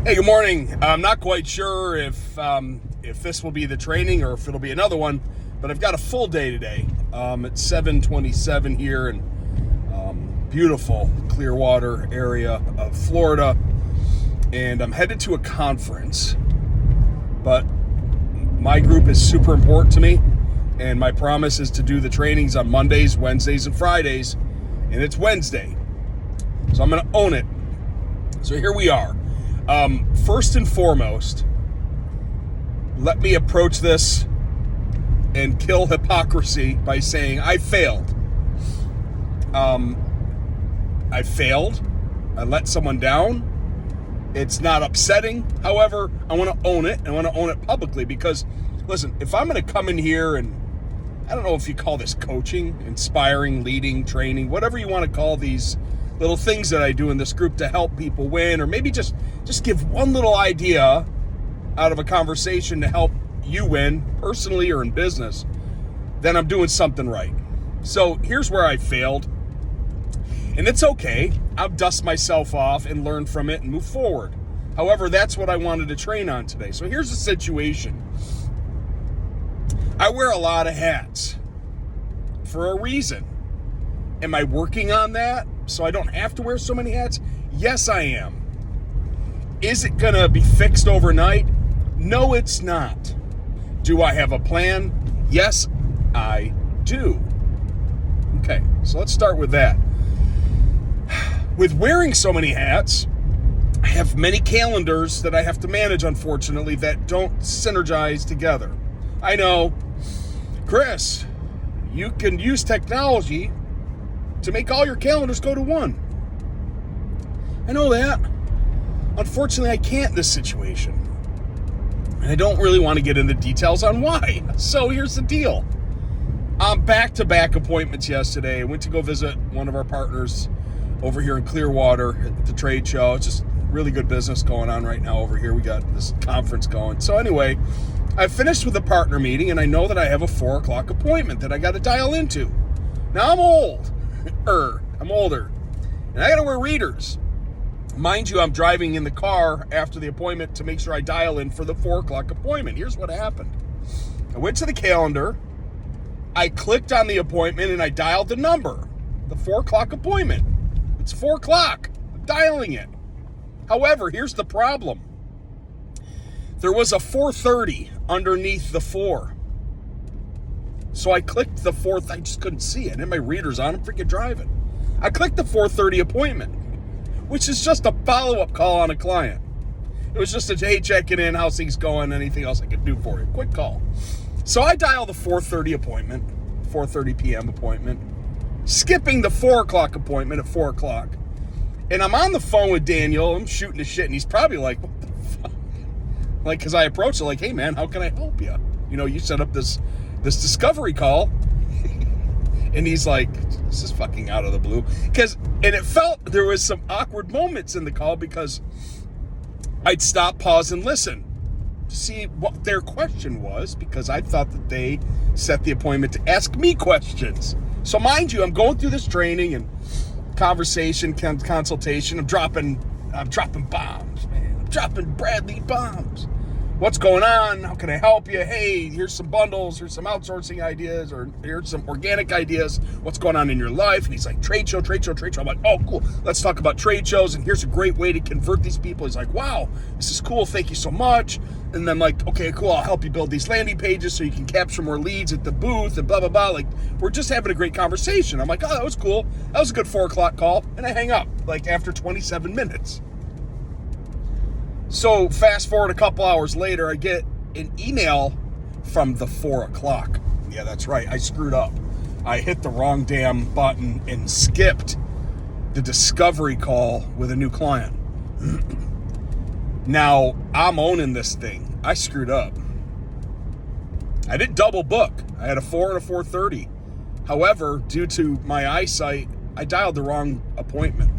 Hey, good morning. I'm not quite sure if this will be the training or if it'll be another one, but I've got a full day today. It's 7:27 here in beautiful Clearwater area of Florida, and I'm headed to a conference. But my group is super important to me, and my promise is to do the trainings on Mondays, Wednesdays, and Fridays, and it's Wednesday, so I'm going to own it. So here we are. First and foremost, let me approach this and kill hypocrisy by saying I failed. I failed. I let someone down. It's not upsetting. However, I want to own it. I want to own it publicly because, listen, if I'm going to come in here and I don't know if you call this coaching, inspiring, leading, training, whatever you want to call these little things that I do in this group to help people win, or maybe just give one little idea out of a conversation to help you win personally or in business, then I'm doing something right. So here's where I failed. And it's okay. I'll dust myself off and learn from it and move forward. However, that's what I wanted to train on today. So here's the situation. I wear a lot of hats for a reason. Am I working on that so I don't have to wear so many hats? Yes, I am. Is it going to be fixed overnight? No, it's not. Do I have a plan? Yes, I do. Okay, so let's start with that. With wearing so many hats, I have many calendars that I have to manage, unfortunately, that don't synergize together. I know, Chris, you can use technology to make all your calendars go to one. I know that. Unfortunately, I can't in this situation. And I don't really want to get into details on why. So here's the deal. I'm back-to-back appointments yesterday. I went to go visit one of our partners over here in Clearwater at the trade show. It's just really good business going on right now over here. We got this conference going. So anyway, I finished with the partner meeting, and I know that I have a 4 o'clock appointment that I got to dial into. Now, I'm older, and I got to wear readers. Mind you, I'm driving in the car after the appointment to make sure I dial in for the 4 o'clock appointment. Here's what happened. I went to the calendar, I clicked on the appointment, and I dialed the number, the 4 o'clock appointment. It's 4 o'clock. I'm dialing it. However, here's the problem. There was a 4:30 underneath the 4. So I clicked the 4th. I just couldn't see it. And my reader's on. I'm freaking driving. I clicked the 4:30 appointment, which is just a follow-up call on a client. It was just a, hey, checking in, how's things going, anything else I could do for you. Quick call. So I dial the 4:30 appointment, 4:30 p.m. appointment, skipping the 4 o'clock appointment at 4 o'clock. And I'm on the phone with Daniel. I'm shooting the shit, and he's probably like, what the fuck? Like, because I approached it like, hey, man, how can I help you? You know, you set up this discovery call. And he's like, this is fucking out of the blue. And it felt there was some awkward moments in the call because I'd stop, pause, and listen to see what their question was, because I thought that they set the appointment to ask me questions. So mind you, I'm going through this training and conversation, consultation. I'm dropping bombs, man. I'm dropping Bradley bombs. What's going on? How can I help you? Hey, here's some bundles. Here's some outsourcing ideas, or here's some organic ideas. What's going on in your life? And he's like, trade show. I'm like, oh, cool. Let's talk about trade shows. And here's a great way to convert these people. He's like, wow, this is cool. Thank you so much. And then like, okay, cool. I'll help you build these landing pages so you can capture more leads at the booth and blah, blah, blah. Like, we're just having a great conversation. I'm like, oh, that was cool. That was a good 4 o'clock call. And I hang up like after 27 minutes. So fast forward a couple hours later, I get an email from the 4 o'clock. Yeah, that's right. I screwed up. I hit the wrong damn button and skipped the discovery call with a new client. Now, I'm owning this thing. I screwed up. I didn't double book. I had a 4 and a 4:30. However, due to my eyesight, I dialed the wrong appointment.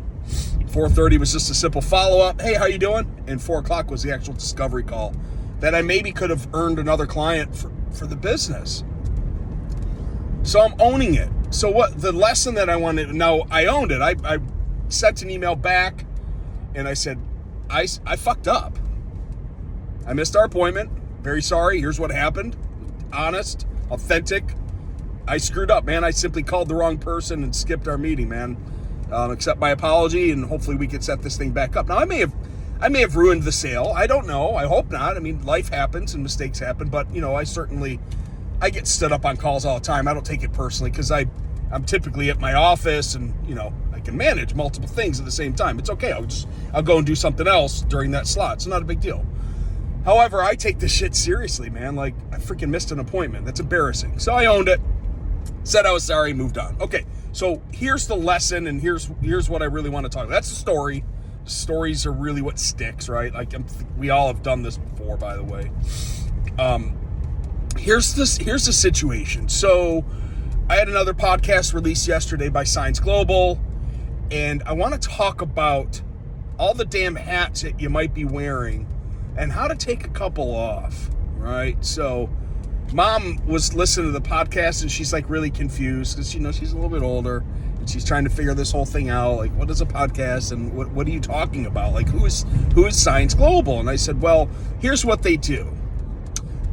4:30 was just a simple follow-up. Hey, how you doing? And 4 o'clock was the actual discovery call that I maybe could have earned another client for the business. So I'm owning it. So what the lesson that I wanted, now I owned it. I sent an email back and I said, I fucked up. I missed our appointment. Very sorry. Here's what happened. Honest, authentic. I screwed up, man. I simply called the wrong person and skipped our meeting, man. Accept my apology, and hopefully we can set this thing back up. Now, I may have ruined the sale. I don't know. I hope not. I mean, life happens and mistakes happen, but I get stood up on calls all the time. I don't take it personally because I'm typically at my office, and I can manage multiple things at the same time. It's okay. I'll go and do something else during that slot. It's not a big deal. However, I take this shit seriously, man. Like, I freaking missed an appointment. That's embarrassing. So I owned it, said I was sorry, moved on. Okay, so here's the lesson, and here's what I really want to talk about. That's the story. Stories are really what sticks, right? Like, we all have done this before, by the way. Here's the situation. So I had another podcast released yesterday by Science Global, and I want to talk about all the damn hats that you might be wearing and how to take a couple off, right? So Mom was listening to the podcast, and she's like really confused because she's a little bit older, and she's trying to figure this whole thing out. Like, what is a podcast, and what are you talking about? Like, who is Science Global? And I said, well, here's what they do.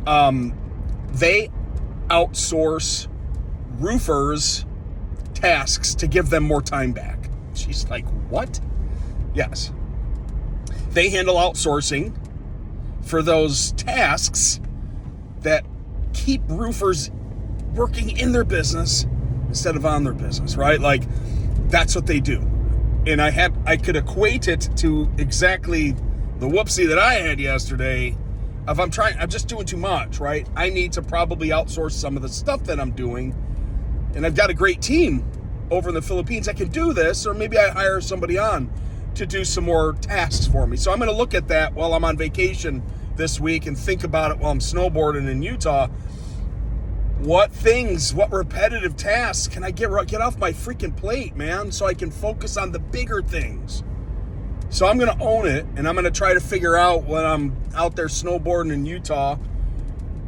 They outsource roofers tasks to give them more time back. She's like, what? Yes. They handle outsourcing for those tasks that keep roofers working in their business instead of on their business, right? Like, that's what they do. And I could equate it to exactly the whoopsie that I had yesterday. If I'm just doing too much, right? I need to probably outsource some of the stuff that I'm doing. And I've got a great team over in the Philippines that can do this, or maybe I hire somebody on to do some more tasks for me. So I'm going to look at that while I'm on vacation this week and think about it while I'm snowboarding in Utah. What repetitive tasks can I get off my freaking plate, man, so I can focus on the bigger things? So I'm going to own it, and I'm going to try to figure out when I'm out there snowboarding in Utah,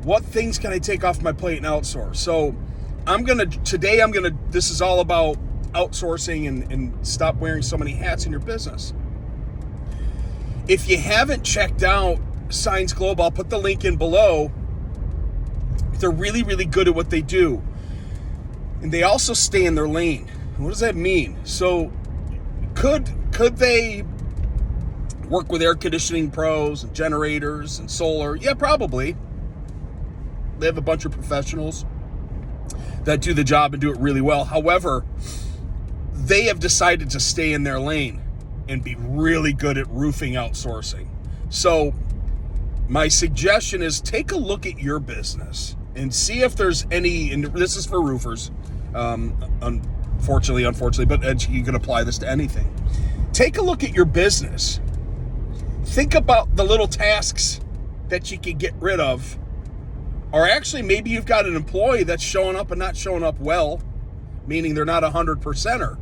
what things can I take off my plate and outsource? So this is all about outsourcing and stop wearing so many hats in your business. If you haven't checked out Science Global, I'll put the link in below. They're really, really good at what they do. And they also stay in their lane. What does that mean? So could they work with air conditioning pros and generators and solar? Yeah, probably. They have a bunch of professionals that do the job and do it really well. However, they have decided to stay in their lane and be really good at roofing outsourcing. So my suggestion is take a look at your business and see if there's any, and this is for roofers, unfortunately, but you can apply this to anything. Take a look at your business. Think about the little tasks that you can get rid of. Or actually, maybe you've got an employee that's showing up and not showing up well, meaning they're not 100%er.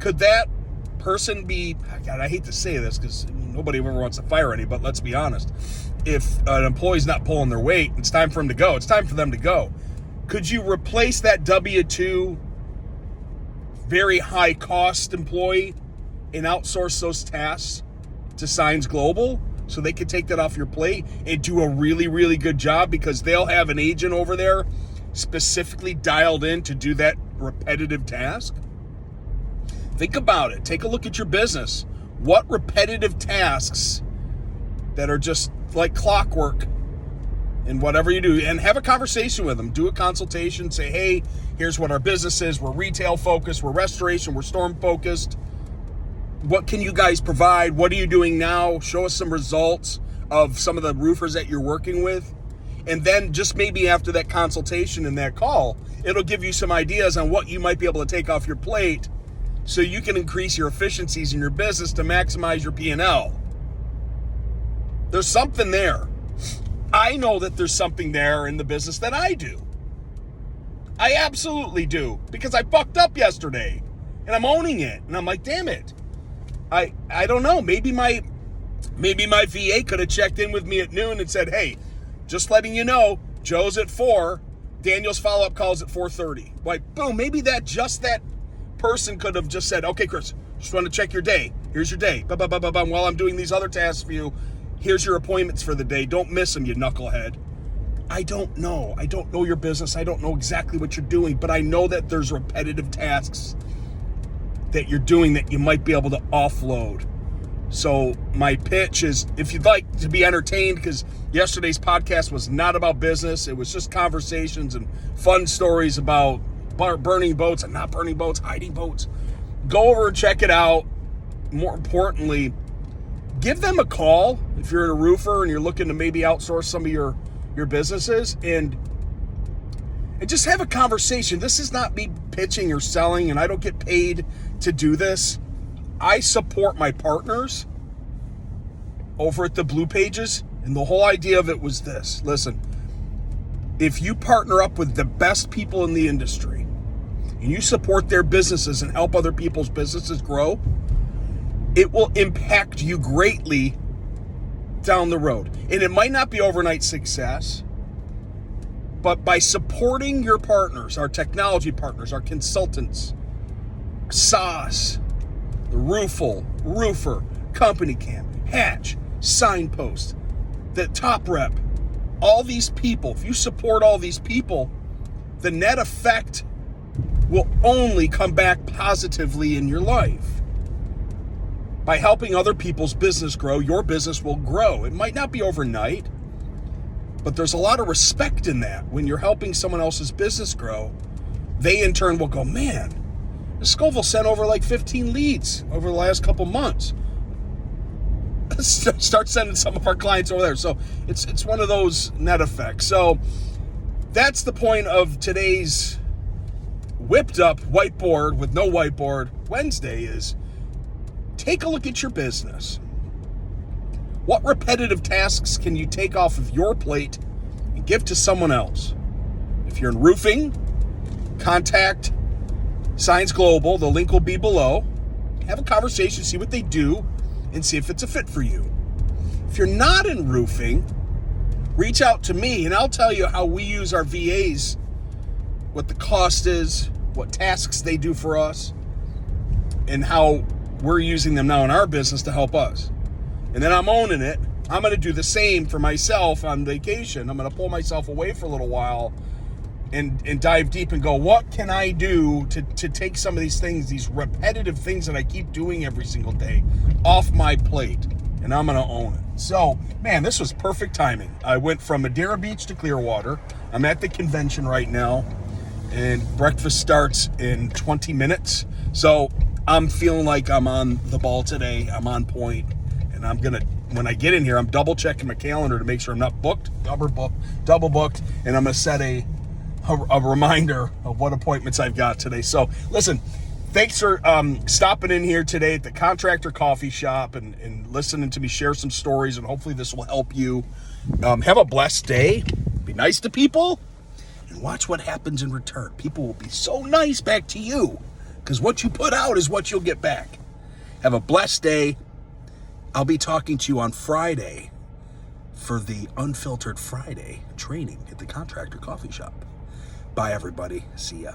Could that person be, God, I hate to say this because nobody ever wants to fire any, but let's be honest. If an employee's not pulling their weight, it's time for him to go. It's time for them to go. Could you replace that W-2 very high cost employee and outsource those tasks to Science Global so they could take that off your plate and do a really, really good job because they'll have an agent over there specifically dialed in to do that repetitive task? Think about it. Take a look at your business. What repetitive tasks that are just like clockwork in whatever you do, and have a conversation with them. Do a consultation. Say, hey, here's what our business is. We're retail focused. We're restoration. We're storm focused. What can you guys provide? What are you doing now? Show us some results of some of the roofers that you're working with. And then just maybe after that consultation and that call, it'll give you some ideas on what you might be able to take off your plate so you can increase your efficiencies in your business to maximize your P&L. There's something there. I know that there's something there in the business that I do. I absolutely do, because I fucked up yesterday and I'm owning it. And I'm like, damn it. I don't know. Maybe my VA could have checked in with me at noon and said, hey, just letting you know, Joe's at 4, Daniel's follow-up call's at 4:30. Like, boom, maybe that person could have just said, okay, Chris, just want to check your day. Here's your day. While I'm doing these other tasks for you, here's your appointments for the day. Don't miss them, you knucklehead. I don't know. I don't know your business. I don't know exactly what you're doing, but I know that there's repetitive tasks that you're doing that you might be able to offload. So my pitch is, if you'd like to be entertained, because yesterday's podcast was not about business, it was just conversations and fun stories about burning boats and not burning boats, hiding boats. Go over and check it out. More importantly, give them a call if you're a roofer and you're looking to maybe outsource some of your businesses, and just have a conversation. This is not me pitching or selling, and I don't get paid to do this. I support my partners over at the Blue Pages, and the whole idea of it was this. Listen, if you partner up with the best people in the industry and you support their businesses and help other people's businesses grow, it will impact you greatly down the road. And it might not be overnight success, but by supporting your partners, our technology partners, our consultants, SaaS, the Roofer, Company Cam, Hatch, Signpost, the Top Rep, all these people, if you support all these people, the net effect will only come back positively in your life. By helping other people's business grow, your business will grow. It might not be overnight, but there's a lot of respect in that. When you're helping someone else's business grow, they in turn will go, man, Scoville sent over like 15 leads over the last couple months. Start sending some of our clients over there. So it's one of those net effects. So that's the point of today's whipped up whiteboard with no whiteboard Wednesday is, take a look at your business. What repetitive tasks can you take off of your plate and give to someone else? If you're in roofing, contact Signs Global. The link will be below. Have a conversation, see what they do, and see if it's a fit for you. If you're not in roofing, reach out to me, and I'll tell you how we use our VAs, what the cost is, what tasks they do for us, and how we're using them now in our business to help us. And then I'm owning it. I'm going to do the same for myself on vacation. I'm going to pull myself away for a little while and dive deep and go, what can I do to take some of these things, these repetitive things that I keep doing every single day, off my plate? And I'm going to own it. So, man, this was perfect timing. I went from Madeira Beach to Clearwater. I'm at the convention right now, and breakfast starts in 20 minutes. So I'm feeling like I'm on the ball today. I'm on point. And I'm going to, when I get in here, I'm double checking my calendar to make sure I'm not double booked. And I'm going to set a reminder of what appointments I've got today. So listen, thanks for stopping in here today at the Contractor Coffee Shop and listening to me share some stories. And hopefully this will help you. Have a blessed day. Be nice to people. And watch what happens in return. People will be so nice back to you, because what you put out is what you'll get back. Have a blessed day. I'll be talking to you on Friday for the Unfiltered Friday training at the Contractor Coffee Shop. Bye, everybody. See ya.